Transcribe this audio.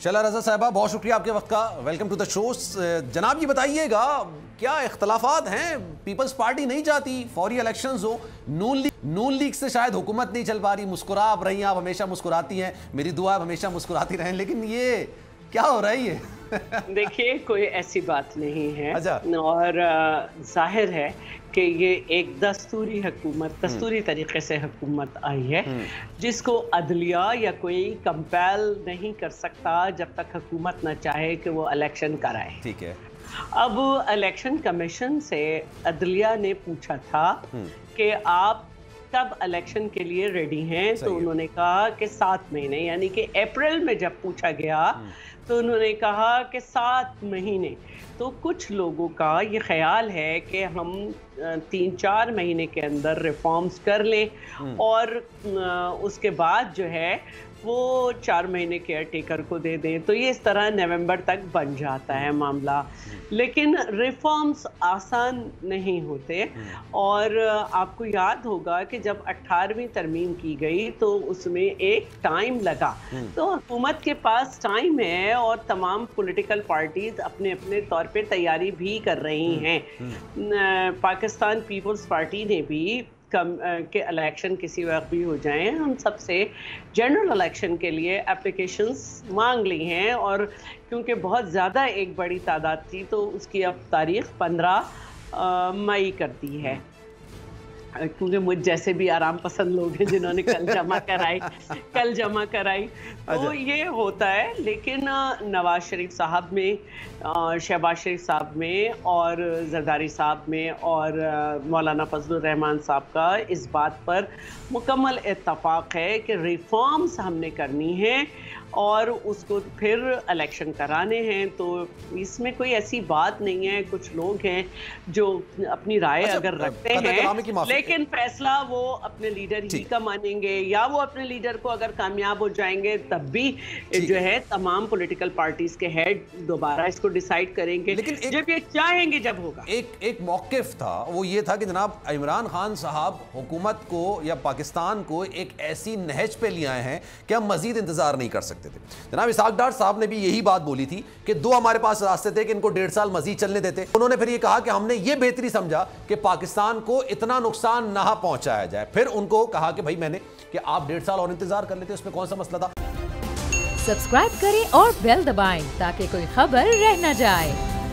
شعلہ رضا صاحبہ بہت شکریہ آپ کے وقت کا، ویلکم ٹو دا شو۔ جناب یہ بتائیے گا کیا اختلافات ہیں؟ پیپلز پارٹی نہیں چاہتی فوری الیکشنز ہو، نون لیگ سے شاید حکومت نہیں چل پا رہی، مسکرا آپ رہی ہیں، آپ ہمیشہ مسکراتی ہیں، میری دعا ہے ہمیشہ مسکراتی رہیں، لیکن یہ کیا ہو رہا ہے یہ؟ دیکھیے کوئی ایسی بات نہیں ہے اور ظاہر ہے کہ یہ ایک دستوری حکومت، دستوری طریقے سے حکومت آئی ہے جس کو عدلیہ یا کوئی کمپیل نہیں کر سکتا جب تک حکومت نہ چاہے کہ وہ الیکشن کرائے۔ ٹھیک ہے، اب الیکشن کمیشن سے عدلیہ نے پوچھا تھا کہ آپ کب الیکشن کے لیے ریڈی ہیں، تو انہوں نے کہا کہ 7 مہینے، یعنی کہ اپریل میں جب پوچھا گیا تو انہوں نے کہا کہ 7 مہینے۔ تو کچھ لوگوں کا یہ خیال ہے کہ ہم 3-4 مہینے کے اندر ریفارمز کر لیں اور اس کے بعد جو ہے وہ 4 مہینے کیئر ٹیکر کو دے دیں، تو یہ اس طرح نومبر تک بن جاتا ہے معاملہ۔ لیکن ریفارمز آسان نہیں ہوتے، اور آپ کو یاد ہوگا کہ جب 18ویں ترمیم کی گئی تو اس میں ایک ٹائم لگا، تو حکومت کے پاس ٹائم ہے اور تمام پولیٹیکل پارٹیز اپنے اپنے طور پہ تیاری بھی کر رہی ہیں۔ پاکستان پیپلز پارٹی نے بھی کہ الیکشن کسی وقت بھی ہو جائیں، ہم سب سے جنرل الیکشن کے لیے اپلیکیشنز مانگ لی ہیں، اور کیونکہ بہت زیادہ ایک بڑی تعداد تھی تو اس کی اب تاریخ 15 مئی کر دی ہے، کیونکہ مجھ جیسے بھی آرام پسند لوگ ہیں جنہوں نے کل جمع کرائی تو یہ ہوتا ہے۔ لیکن نواز شریف صاحب میں، شہباز شریف صاحب میں اور زرداری صاحب میں اور مولانا فضل الرحمان صاحب کا اس بات پر مکمل اتفاق ہے کہ ریفارمز ہم نے کرنی ہیں اور اس کو پھر الیکشن کرانے ہیں، تو اس میں کوئی ایسی بات نہیں ہے۔ کچھ لوگ ہیں جو اپنی رائے اگر رکھتے ہیں لیکن فیصلہ وہ اپنے لیڈر ہی کا مانیں گے، یا وہ اپنے لیڈر کو اگر کامیاب ہو جائیں گے تب بھی جو ہے تمام پولیٹیکل پارٹیز کے ہیڈ دوبارہ اس کو ڈیسائیڈ کریں گے جب یہ چاہیں گے، جب ہوگا۔ ایک موقف تھا، وہ یہ تھا کہ جناب عمران خان صاحب حکومت کو یا پاکستان کو ایک ایسی نہج پہ لے آئے ہیں کہ ہم مزید انتظار نہیں کر سکتے تھے۔ جناب اسحاق ڈار صاحب نے بھی یہی بات بولی تھی کہ 2 ہمارے پاس راستے تھے کہ ان کو 1.5 سال مزید چلنے دیتے۔ انہوں نے پھر یہ کہا کہ ہم نے یہ بہتری سمجھا کہ پاکستان کو اتنا نقصان نہ پہنچایا جائے، پھر ان کو کہا کہ بھائی میں نے کہ آپ 1.5 سال اور انتظار کر لیتے، اس میں کون سا مسئلہ تھا۔ سبسکرائب کریں اور بیل دبائیں تاکہ کوئی خبر رہ نہ جائے۔